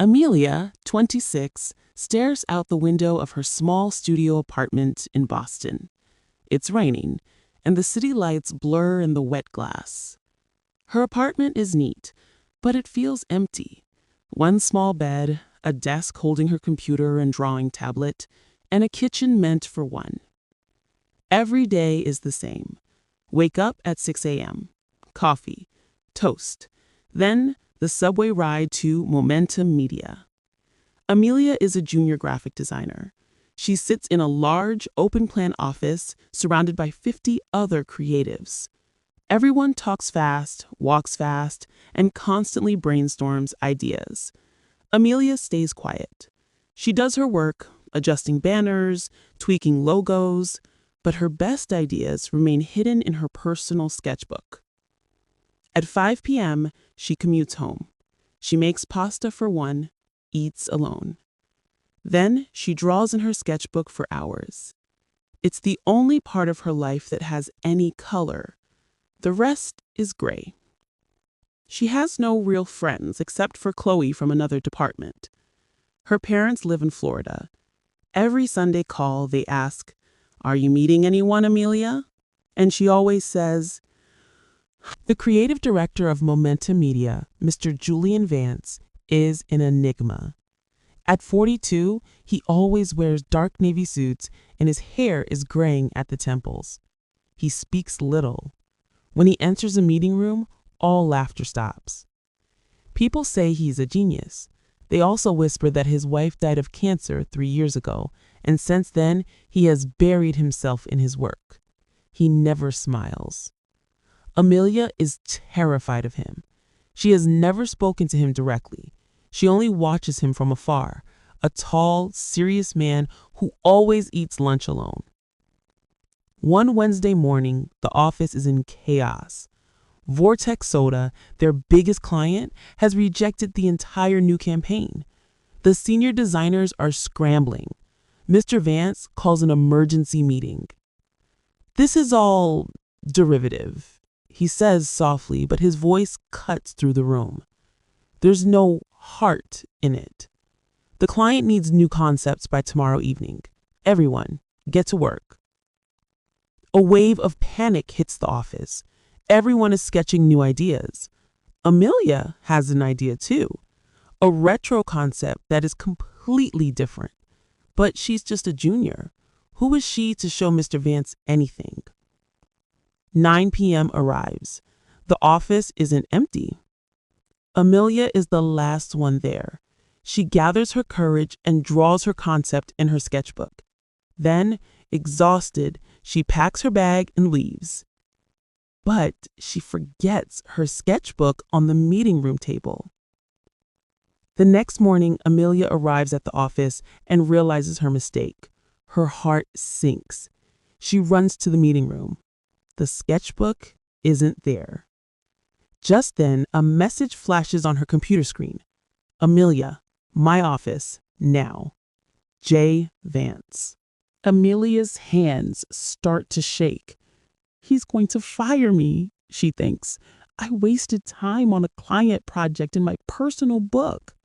Amelia, 26, stares out the window of her small studio apartment in Boston. It's raining, and the city lights blur in the wet glass. Her apartment is neat, but it feels empty. One small bed, a desk holding her computer and drawing tablet, and a kitchen meant for one. Every day is the same. Wake up at 6 a.m. Coffee, toast, then the subway ride to Momentum Media. Amelia is a junior graphic designer. She sits in a large, open-plan office surrounded by 50 other creatives. Everyone talks fast, walks fast, and constantly brainstorms ideas. Amelia stays quiet. She does her work, adjusting banners, tweaking logos, but her best ideas remain hidden in her personal sketchbook. At 5 p.m., she commutes home. She makes pasta for one, eats alone. Then she draws in her sketchbook for hours. It's the only part of her life that has any color. The rest is gray. She has no real friends except for Chloe from another department. Her parents live in Florida. Every Sunday call, they ask, "Are you meeting anyone, Amelia?" And she always says, the creative director of Momentum Media, Mr. Julian Vance, is an enigma. At 42, he always wears dark navy suits and his hair is graying at the temples. He speaks little. When he enters a meeting room, all laughter stops. People say he's a genius. They also whisper that his wife died of cancer 3 years ago, and since then, he has buried himself in his work. He never smiles. Amelia is terrified of him. She has never spoken to him directly. She only watches him from afar, a tall, serious man who always eats lunch alone. One Wednesday morning, the office is in chaos. Vortex Soda, their biggest client, has rejected the entire new campaign. The senior designers are scrambling. Mr. Vance calls an emergency meeting. This is all derivative, he says softly, but his voice cuts through the room. There's no heart in it. The client needs new concepts by tomorrow evening. Everyone, get to work. A wave of panic hits the office. Everyone is sketching new ideas. Amelia has an idea too. A retro concept that is completely different. But she's just a junior. Who is she to show Mr. Vance anything? 9 p.m. arrives. The office isn't empty. Amelia is the last one there. She gathers her courage and draws her concept in her sketchbook. Then, exhausted, she packs her bag and leaves. But she forgets her sketchbook on the meeting room table. The next morning, Amelia arrives at the office and realizes her mistake. Her heart sinks. She runs to the meeting room. The sketchbook isn't there. Just then, a message flashes on her computer screen. Amelia, my office, now. J. Vance. Amelia's hands start to shake. He's going to fire me, she thinks. I wasted time on a client project in my personal book.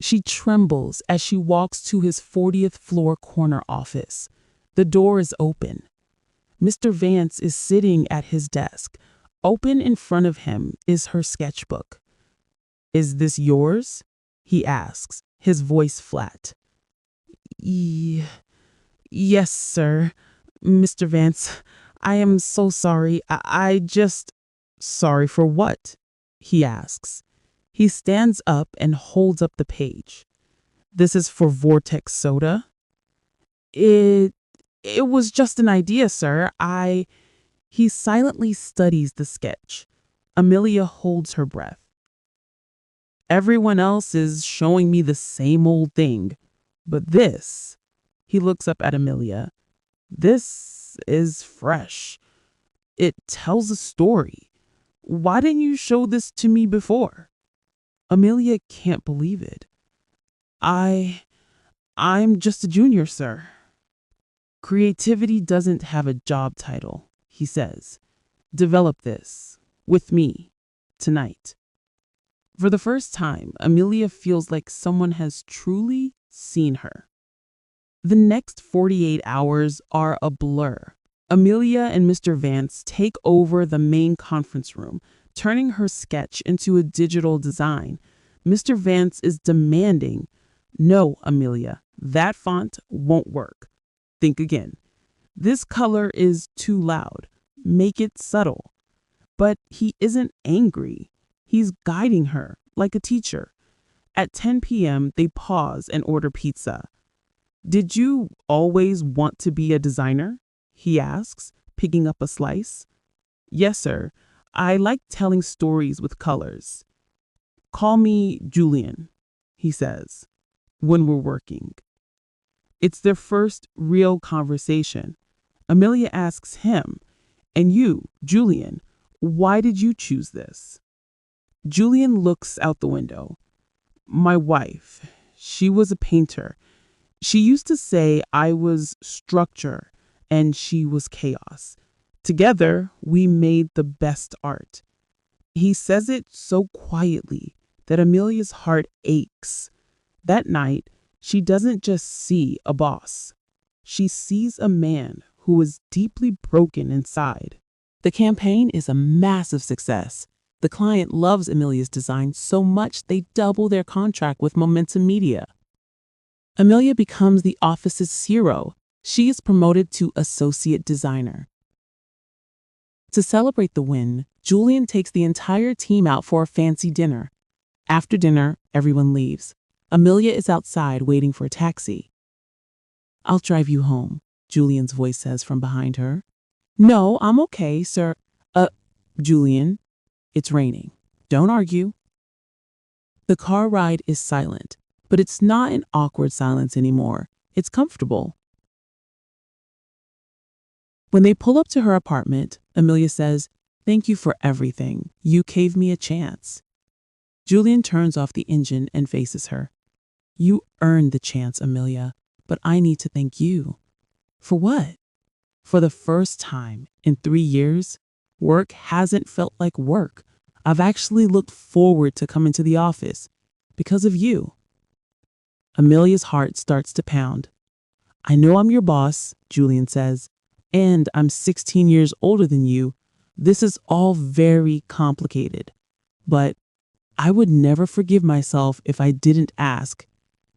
She trembles as she walks to his 40th floor corner office. The door is open. Mr. Vance is sitting at his desk. Open in front of him is her sketchbook. Is this yours? He asks, his voice flat. Yes, sir. Mr. Vance, I am so sorry. I just... Sorry for what? He asks. He stands up and holds up the page. This is for Vortex Soda? It was just an idea, sir. He silently studies the sketch. Amelia holds her breath. Everyone else is showing me the same old thing. But this, he looks up at Amelia. This is fresh. It tells a story. Why didn't you show this to me before? Amelia can't believe it. I'm just a junior, sir. Creativity doesn't have a job title, he says. Develop this with me tonight. For the first time, Amelia feels like someone has truly seen her. The next 48 hours are a blur. Amelia and Mr. Vance take over the main conference room, turning her sketch into a digital design. Mr. Vance is demanding, "No, Amelia, that font won't work. Think again. This color is too loud. Make it subtle." But he isn't angry. He's guiding her like a teacher. At 10 p.m., they pause and order pizza. "Did you always want to be a designer?" he asks, picking up a slice. "Yes, sir. I like telling stories with colors." "Call me Julian," he says, when we're working. It's their first real conversation. Amelia asks him, "And you, Julian, why did you choose this?" Julian looks out the window. "My wife, she was a painter. She used to say I was structure and she was chaos. Together, we made the best art." He says it so quietly that Amelia's heart aches. That night, she doesn't just see a boss. She sees a man who is deeply broken inside. The campaign is a massive success. The client loves Amelia's design so much they double their contract with Momentum Media. Amelia becomes the office's hero. She is promoted to associate designer. To celebrate the win, Julian takes the entire team out for a fancy dinner. After dinner, everyone leaves. Amelia is outside waiting for a taxi. "I'll drive you home," Julian's voice says from behind her. "No, I'm okay, sir." Julian, it's raining. Don't argue." The car ride is silent, but it's not an awkward silence anymore. It's comfortable. When they pull up to her apartment, Amelia says, "Thank you for everything. You gave me a chance." Julian turns off the engine and faces her. "You earned the chance, Amelia, but I need to thank you." "For what?" "For the first time in 3 years, work hasn't felt like work. I've actually looked forward to coming to the office because of you." Amelia's heart starts to pound. "I know I'm your boss," Julian says, "and I'm 16 years older than you. This is all very complicated. But I would never forgive myself if I didn't ask."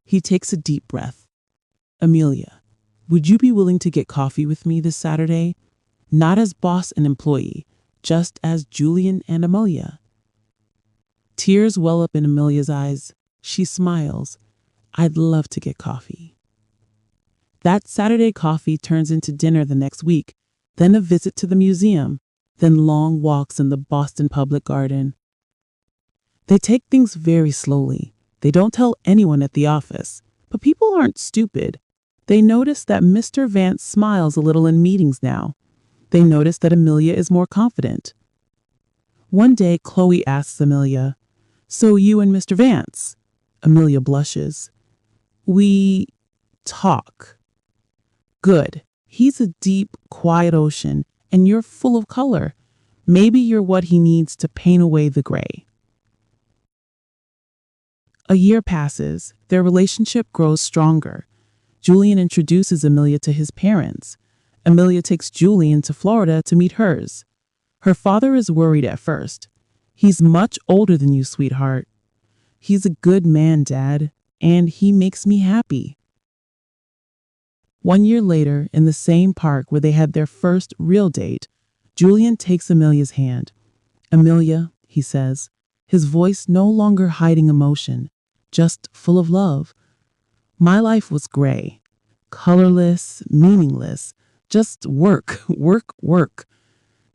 He takes a deep breath. "Amelia, would you be willing to get coffee with me this Saturday? Not as boss and employee, just as Julian and Amelia." Tears well up in Amelia's eyes. She smiles. "I'd love to get coffee." That Saturday coffee turns into dinner the next week, then a visit to the museum, then long walks in the Boston Public Garden. They take things very slowly. They don't tell anyone at the office, but people aren't stupid. They notice that Mr. Vance smiles a little in meetings now. They notice that Amelia is more confident. One day, Chloe asks Amelia, "So you and Mr. Vance?" Amelia blushes. "We talk." "Good. He's a deep, quiet ocean, and you're full of color. Maybe you're what he needs to paint away the gray." A year passes. Their relationship grows stronger. Julian introduces Amelia to his parents. Amelia takes Julian to Florida to meet hers. Her father is worried at first. "He's much older than you, sweetheart." "He's a good man, Dad, and he makes me happy." 1 year later, in the same park where they had their first real date, Julian takes Amelia's hand. "Amelia," he says, his voice no longer hiding emotion, just full of love. "My life was gray, colorless, meaningless, just work, work, work.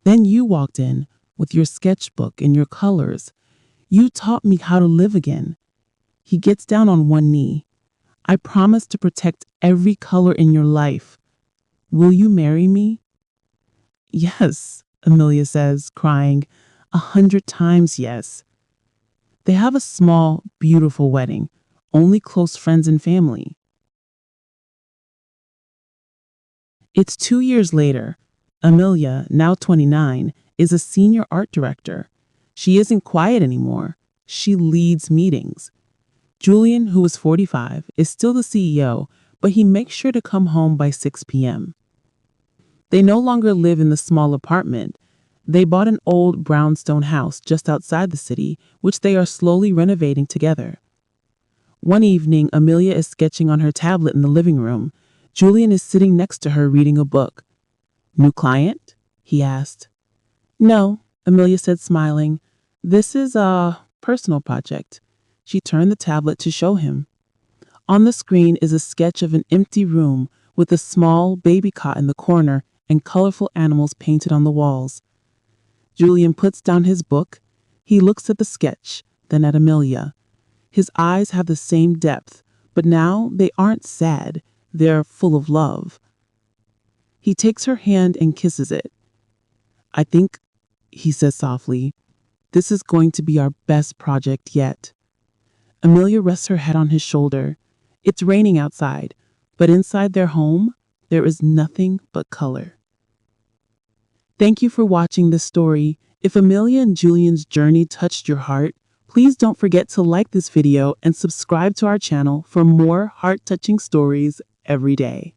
Then you walked in with your sketchbook and your colors. You taught me how to live again." He gets down on one knee. "I promise to protect every color in your life. Will you marry me?" "Yes," Amelia says, crying, 100 times yes. They have a small, beautiful wedding, only close friends and family. It's 2 years later. Amelia, now 29, is a senior art director. She isn't quiet anymore. she leads meetings. Julian, who is 45, is still the CEO, but he makes sure to come home by 6 p.m. They no longer live in the small apartment. They bought an old brownstone house just outside the city, which they are slowly renovating together. One evening, Amelia is sketching on her tablet in the living room. Julian is sitting next to her reading a book. "New client?" he asked. "No," Amelia said, smiling. "This is a personal project." She turned the tablet to show him. On the screen is a sketch of an empty room with a small baby cot in the corner and colorful animals painted on the walls. Julian puts down his book. He looks at the sketch, then at Amelia. His eyes have the same depth, but now they aren't sad. They're full of love. He takes her hand and kisses it. "I think," he says softly, "this is going to be our best project yet." Amelia rests her head on his shoulder. It's raining outside, but inside their home, there is nothing but color. Thank you for watching this story. If Amelia and Julian's journey touched your heart, please don't forget to like this video and subscribe to our channel for more heart-touching stories every day.